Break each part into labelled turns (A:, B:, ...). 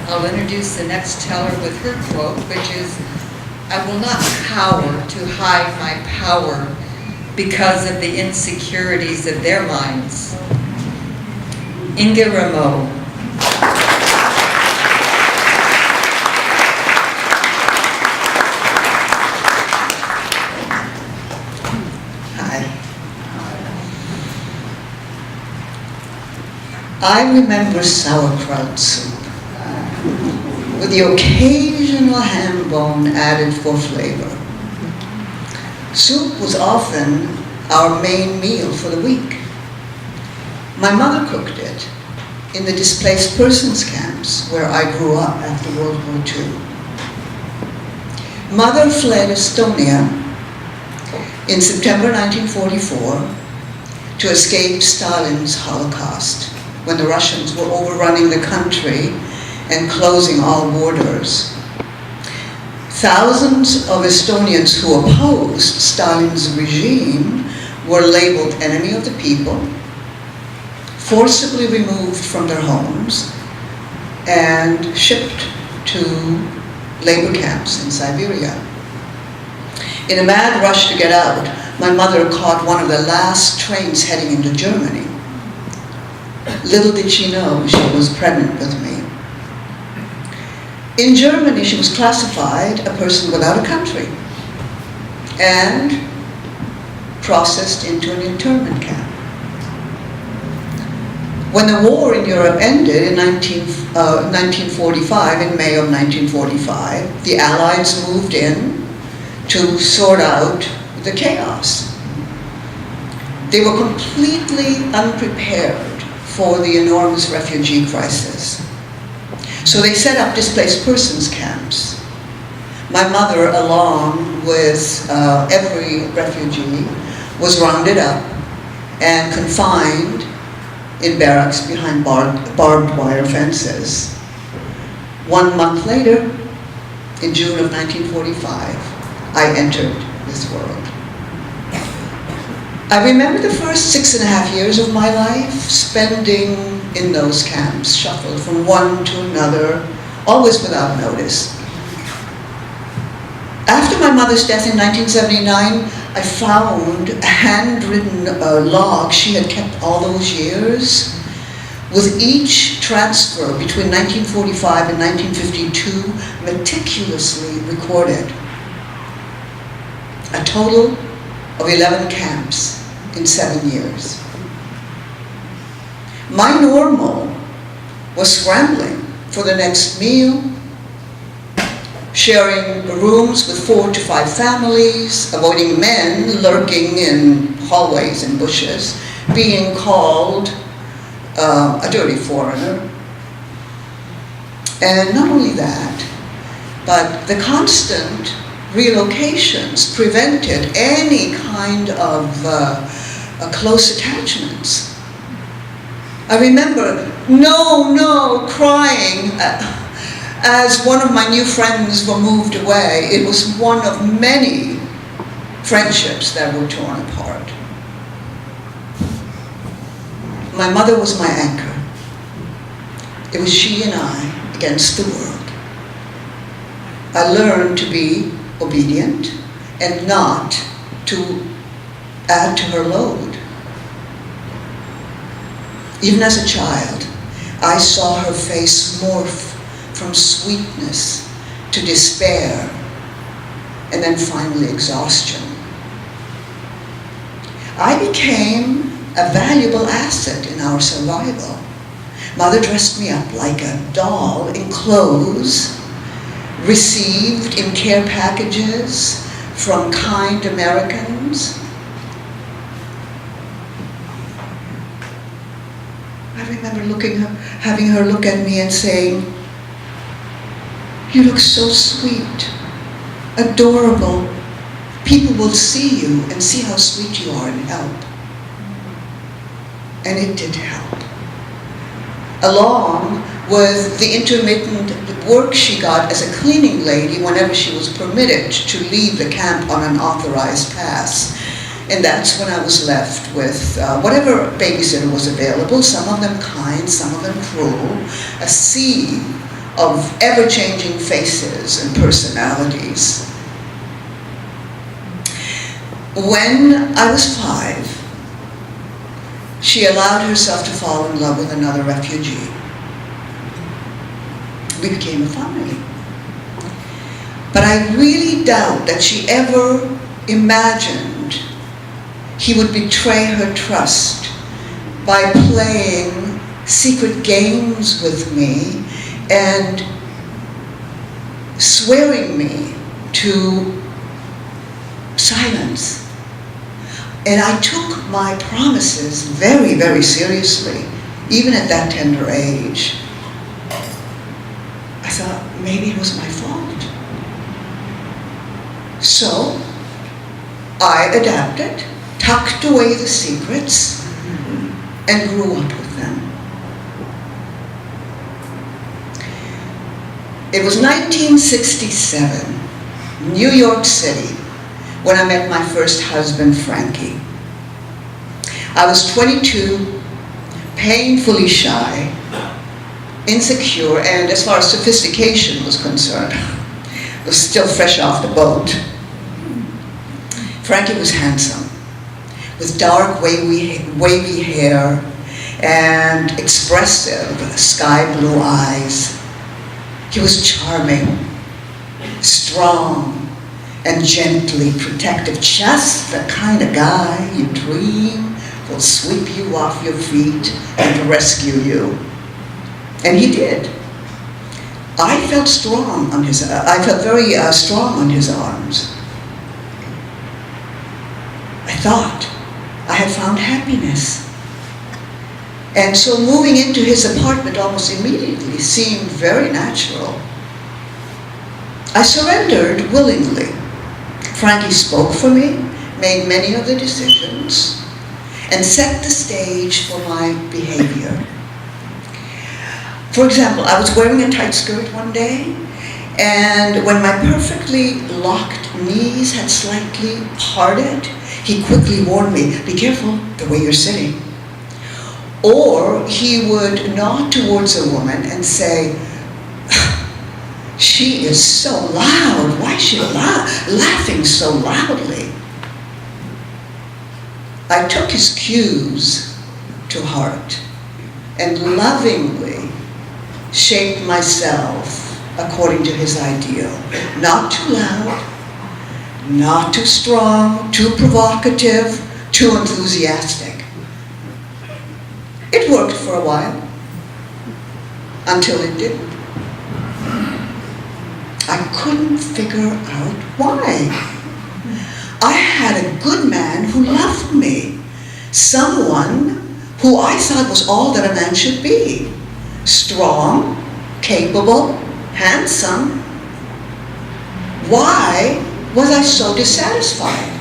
A: I'll introduce the next teller with her quote, which is, "I will not cower to hide my power because of the insecurities of their minds." Ingez Rameau. I remember sauerkraut soup, with the occasional ham bone added for flavor. Soup was often our main meal for the week. My mother cooked it in the displaced persons camps where I grew up after World War II. Mother fled Estonia in September 1944 to escape Stalin's Holocaust, when the Russians were overrunning the country and closing all borders. Thousands of Estonians who opposed Stalin's regime were labeled enemy of the people, forcibly removed from their homes, and shipped to labor camps in Siberia. In a mad rush to get out, my mother caught one of the last trains heading into Germany. Little did she know she was pregnant with me. In Germany, she was classified a person without a country and processed into an internment camp. When the war in Europe ended in 1945, in May of 1945, the Allies moved in to sort out the chaos. They were completely unprepared for the enormous refugee crisis. So they set up displaced persons camps. My mother, along with every refugee, was rounded up and confined in barracks behind barbed wire fences. 1 month later, in June of 1945, I entered this world. I remember the first 6.5 years of my life spending in those camps, shuffled from one to another, always without notice. After my mother's death in 1979, I found a handwritten log she had kept all those years, with each transfer between 1945 and 1952 meticulously recorded. A total of 11 camps in 7 years. My normal was scrambling for the next meal, sharing rooms with 4 to 5 families, avoiding men lurking in hallways and bushes, being called a dirty foreigner. And not only that, but the constant relocations prevented any kind of close attachments. I remember no crying as one of my new friends were moved away. It was one of many friendships that were torn apart. My mother was my anchor. It was she and I against the world. I learned to be obedient and not to add to her load. Even as a child, I saw her face morph from sweetness to despair, and then finally exhaustion. I became a valuable asset in our survival. Mother dressed me up like a doll in clothes, received in care packages from kind Americans. I remember having her look at me and saying, "You look so sweet, adorable. People will see you and see how sweet you are and help." And it did help. Along with the intermittent work she got as a cleaning lady whenever she was permitted to leave the camp on an authorized pass. And that's when I was left with whatever babysitter was available, some of them kind, some of them cruel, a sea of ever-changing faces and personalities. When I was 5, she allowed herself to fall in love with another refugee. We became a family. But I really doubt that she ever imagined he would betray her trust by playing secret games with me and swearing me to silence. And I took my promises very, very seriously, even at that tender age. I thought maybe it was my fault. So I adapted, tucked away the secrets, and grew up with them. It was 1967, New York City, when I met my first husband, Frankie. I was 22, painfully shy, insecure, and as far as sophistication was concerned, I was still fresh off the boat. Frankie was handsome, with dark, wavy hair and expressive sky blue eyes. He was charming, strong, and gently protective, just the kind of guy you dream will sweep you off your feet and rescue you. And he did. I felt very strong on his arms. I thought I had found happiness. And so moving into his apartment almost immediately seemed very natural. I surrendered willingly. Frankie spoke for me, made many of the decisions, and set the stage for my behavior. For example, I was wearing a tight skirt one day, and when my perfectly locked knees had slightly parted, he quickly warned me, "Be careful the way you're sitting." Or he would nod towards a woman and say, "She is so loud. Why is she laughing so loudly?" I took his cues to heart and lovingly shaped myself according to his ideal. Not too loud, not too strong, too provocative, too enthusiastic. It worked for a while, until it didn't. I couldn't figure out why. I had a good man who loved me, someone who I thought was all that a man should be. Strong, capable, handsome. Why was I so dissatisfied?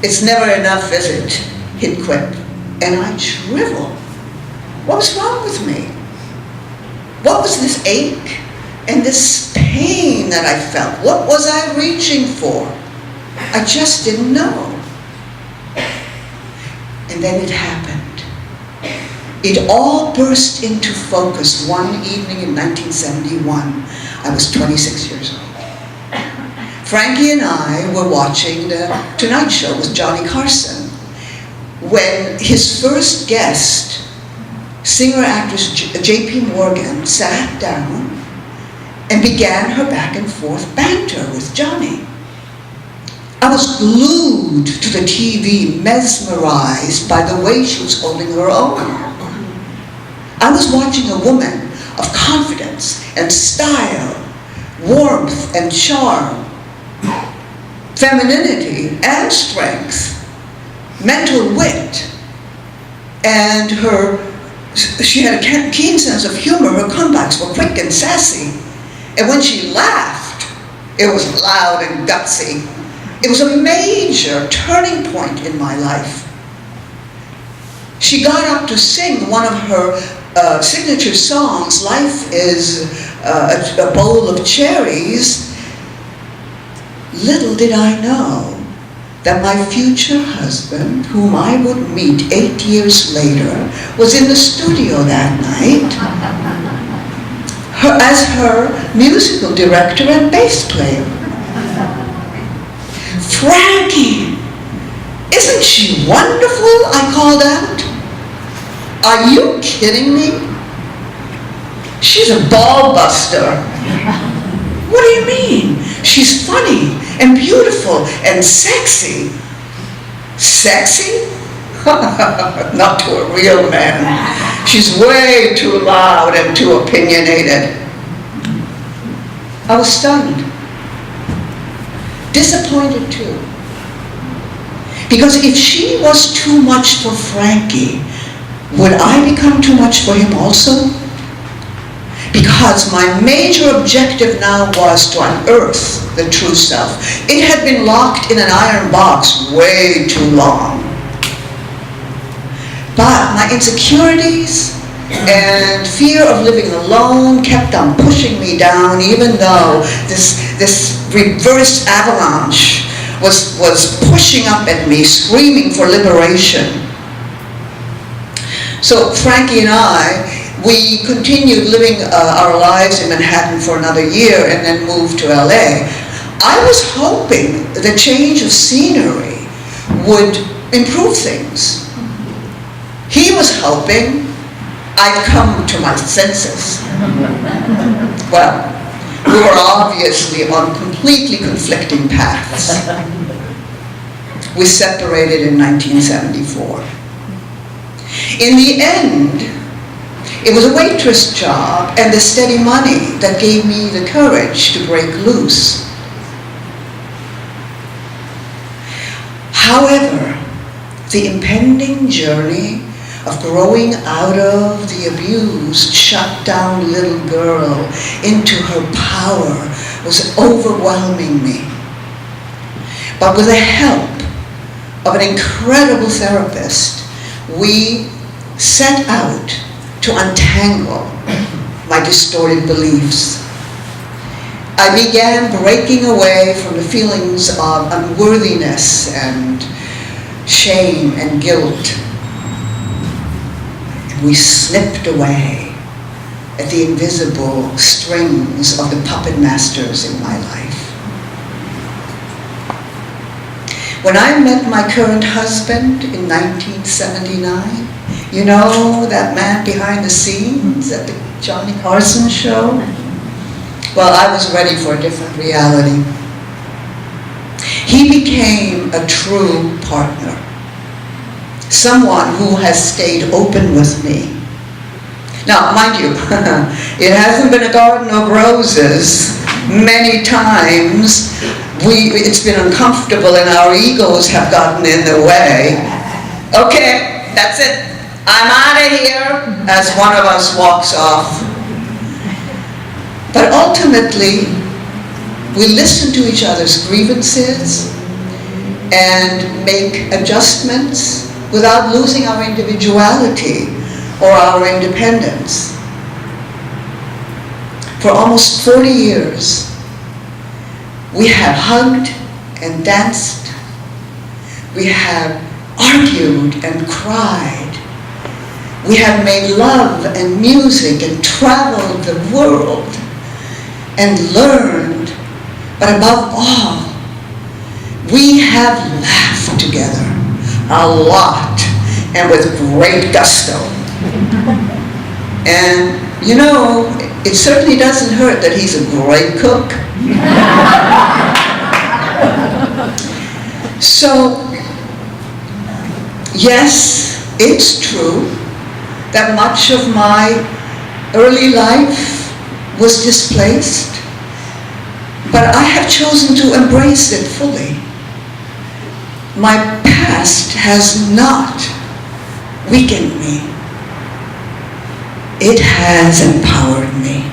A: "It's never enough, is it?" he'd quip. And I'd shrivel. What was wrong with me? What was this ache and this pain that I felt? What was I reaching for? I just didn't know. And then it happened. It all burst into focus one evening in 1971. I was 26 years old. Frankie and I were watching the Tonight Show with Johnny Carson when his first guest, singer-actress J.P. Morgan, sat down and began her back-and-forth banter with Johnny. I was glued to the TV, mesmerized by the way she was holding her own. I was watching a woman of confidence and style, warmth and charm, femininity and strength, mental wit, and she had a keen sense of humor. Her comebacks were quick and sassy. And when she laughed, it was loud and gutsy. It was a major turning point in my life. She got up to sing one of her signature songs, "Life is a Bowl of Cherries." Little did I know that my future husband, whom I would meet 8 years later, was in the studio that night as her musical director and bass player. "Frankie, isn't she wonderful?" I called out. "Are you kidding me? She's a ball buster." "What do you mean?" "She's funny and beautiful and sexy." "Sexy? Not to a real man. She's way too loud and too opinionated." I was stunned. Disappointed too. Because if she was too much for Frankie, would I become too much for him also? Because my major objective now was to unearth the true self. It had been locked in an iron box way too long. But my insecurities and fear of living alone kept on pushing me down, even though this reverse avalanche was pushing up at me, screaming for liberation. So Frankie and I, we continued living our lives in Manhattan for another year and then moved to LA. I was hoping the change of scenery would improve things. He was hoping I'd come to my senses. Well, we were obviously on completely conflicting paths. We separated in 1974. In the end, it was a waitress job and the steady money that gave me the courage to break loose. However, the impending journey of growing out of the abused, shut down little girl into her power was overwhelming me. But with the help of an incredible therapist, we set out to untangle my distorted beliefs. I began breaking away from the feelings of unworthiness and shame and guilt. And we snipped away at the invisible strings of the puppet masters in my life. When I met my current husband in 1979, you know, that man behind the scenes at the Johnny Carson show? Well, I was ready for a different reality. He became a true partner, someone who has stayed open with me. Now, mind you, it hasn't been a garden of roses. Many times, it's been uncomfortable and our egos have gotten in the way. Okay, that's it. I'm out of here, as one of us walks off. But ultimately, we listen to each other's grievances and make adjustments without losing our individuality or our independence. For almost 40 years, we have hugged and danced. We have argued and cried. We have made love and music and traveled the world and learned, but above all, we have laughed together a lot and with great gusto. And you know, it certainly doesn't hurt that he's a great cook. So, yes, it's true that much of my early life was displaced, but I have chosen to embrace it fully. My past has not weakened me. It has empowered me.